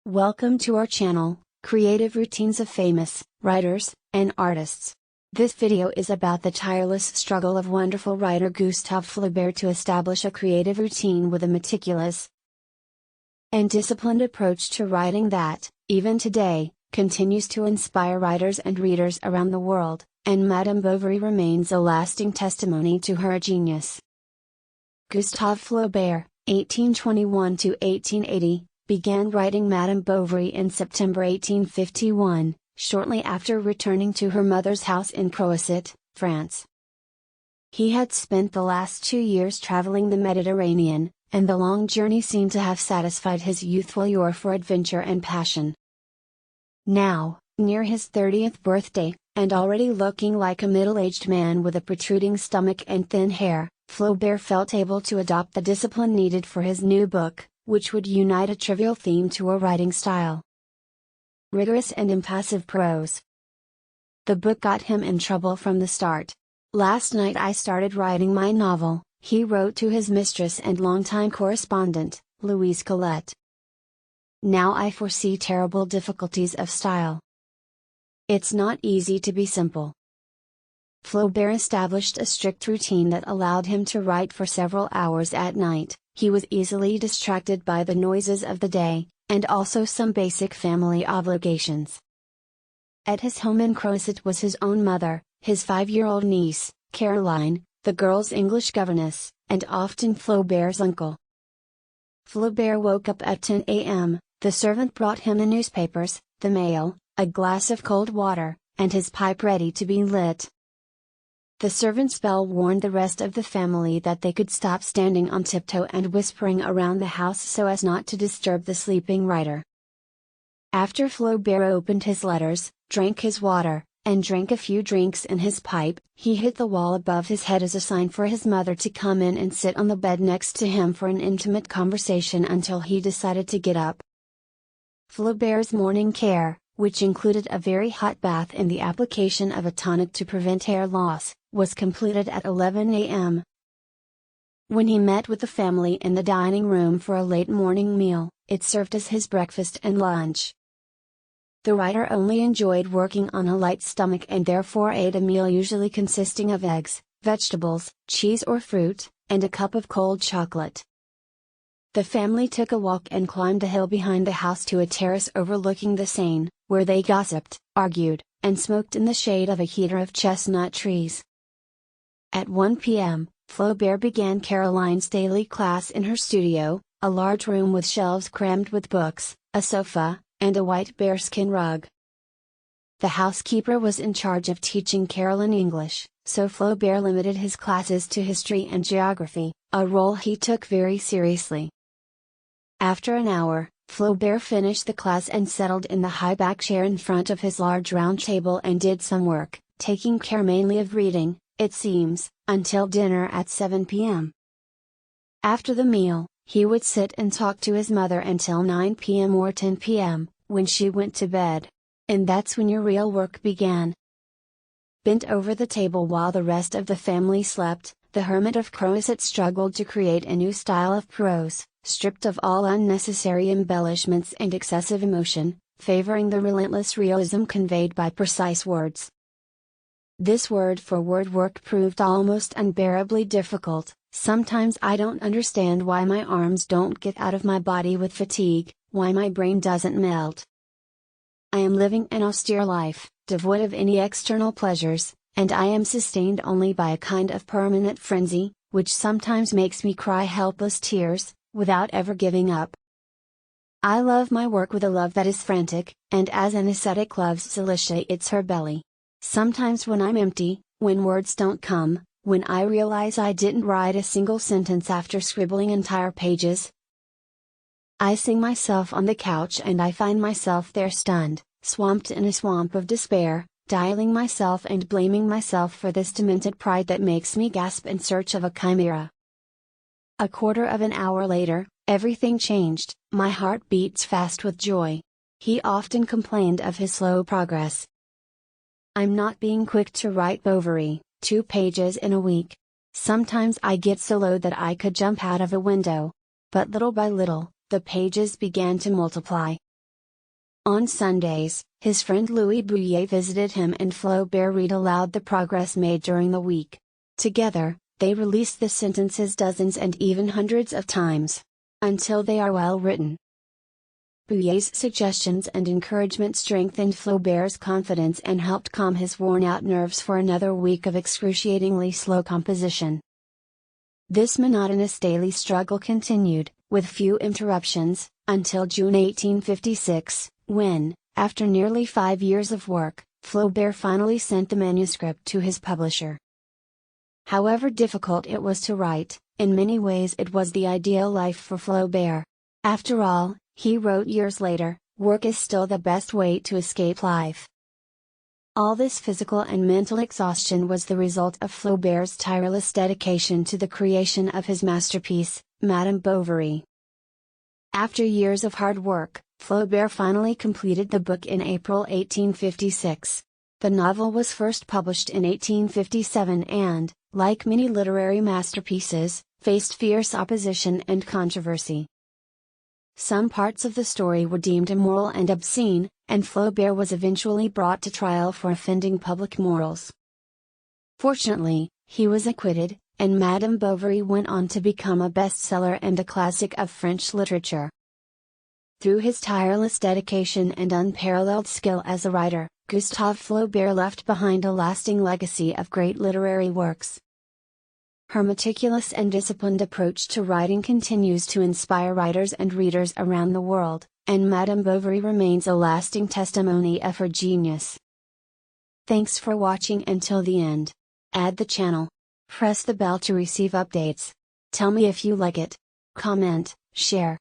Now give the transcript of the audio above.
Welcome to our channel, Creative Routines of Famous Writers and Artists. This video is about the tireless struggle of wonderful writer Gustave Flaubert to establish a creative routine with a meticulous and disciplined approach to writing that, even today, continues to inspire writers and readers around the world, and Madame Bovary remains a lasting testimony to her genius. Gustave Flaubert, 1821–1880, began writing Madame Bovary in September 1851, shortly after returning to her mother's house in Província, France. He had spent the last 2 years traveling the Mediterranean, and the long journey seemed to have satisfied his youthful lure for adventure and passion. Now, near his 30th birthday, and already looking like a middle-aged man with a protruding stomach and thin hair, Flaubert felt able to adopt the discipline needed for his new book, which would unite a trivial theme to a writing style. Rigorous and impassive prose. The book got him in trouble from the start. "Last night I started writing my novel," he wrote to his mistress and longtime correspondent, Louise Colette. "Now I foresee terrible difficulties of style. It's not easy to be simple." Flaubert established a strict routine that allowed him to write for several hours at night. He was easily distracted by the noises of the day, and also some basic family obligations. At his home in Província was his own mother, his 5-year-old niece, Caroline, the girl's English governess, and often Flaubert's uncle. Flaubert woke up at 10 a.m., the servant brought him the newspapers, the mail, a glass of cold water, and his pipe ready to be lit. The servant's bell warned the rest of the family that they could stop standing on tiptoe and whispering around the house so as not to disturb the sleeping writer. After Flaubert opened his letters, drank his water, and drank a few drinks in his pipe, he hit the wall above his head as a sign for his mother to come in and sit on the bed next to him for an intimate conversation until he decided to get up. Flaubert's morning care, which included a very hot bath and the application of a tonic to prevent hair loss, was completed at 11 a.m. When he met with the family in the dining room for a late morning meal, it served as his breakfast and lunch. The writer only enjoyed working on a light stomach and therefore ate a meal usually consisting of eggs, vegetables, cheese or fruit, and a cup of cold chocolate. The family took a walk and climbed a hill behind the house to a terrace overlooking the Seine, where they gossiped, argued, and smoked in the shade of a heater of chestnut trees. At 1 p.m., Flaubert began Caroline's daily class in her studio, a large room with shelves crammed with books, a sofa, and a white bearskin rug. The housekeeper was in charge of teaching Caroline English, so Flaubert limited his classes to history and geography, a role he took very seriously. After an hour, Flaubert finished the class and settled in the high-back chair in front of his large round table and did some work, taking care mainly of reading, it seems, until dinner at 7 p.m. After the meal, he would sit and talk to his mother until 9 p.m. or 10 p.m., when she went to bed. And that's when your real work began. Bent over the table while the rest of the family slept, the hermit of Província struggled to create a new style of prose, stripped of all unnecessary embellishments and excessive emotion, favoring the relentless realism conveyed by precise words. This word-for-word work proved almost unbearably difficult. "Sometimes I don't understand why my arms don't get out of my body with fatigue, why my brain doesn't melt. I am living an austere life, devoid of any external pleasures, and I am sustained only by a kind of permanent frenzy, which sometimes makes me cry helpless tears, without ever giving up. I love my work with a love that is frantic, and as an ascetic loves satiates her belly. Sometimes when I'm empty, when words don't come, when I realize I didn't write a single sentence after scribbling entire pages, I sing myself on the couch and I find myself there stunned, swamped in a swamp of despair, dialing myself and blaming myself for this demented pride that makes me gasp in search of a chimera. A quarter of an hour later, everything changed, my heart beats fast with joy." He often complained of his slow progress. "I'm not being quick to write Bovary, 2 pages in a week. Sometimes I get so low that I could jump out of a window. But little by little, the pages began to multiply. On Sundays, his friend Louis Bouillet visited him and Flaubert read aloud the progress made during the week. Together, they released the sentences dozens and even hundreds of times, until they are well written. Bouillet's suggestions and encouragement strengthened Flaubert's confidence and helped calm his worn-out nerves for another week of excruciatingly slow composition. This monotonous daily struggle continued, with few interruptions, until June 1856, when, after nearly 5 years of work, Flaubert finally sent the manuscript to his publisher. However difficult it was to write, in many ways it was the ideal life for Flaubert. After all, he wrote years later, work is still the best way to escape life. All this physical and mental exhaustion was the result of Flaubert's tireless dedication to the creation of his masterpiece, Madame Bovary. After years of hard work, Flaubert finally completed the book in April 1856. The novel was first published in 1857 and, like many literary masterpieces, faced fierce opposition and controversy. Some parts of the story were deemed immoral and obscene, and Flaubert was eventually brought to trial for offending public morals. Fortunately, he was acquitted, and Madame Bovary went on to become a bestseller and a classic of French literature. Through his tireless dedication and unparalleled skill as a writer, Gustave Flaubert left behind a lasting legacy of great literary works. Her meticulous and disciplined approach to writing continues to inspire writers and readers around the world, and Madame Bovary remains a lasting testimony of her genius. Thanks for watching until the end. Add the channel. Press the bell to receive updates. Tell me if you like it. Comment, share.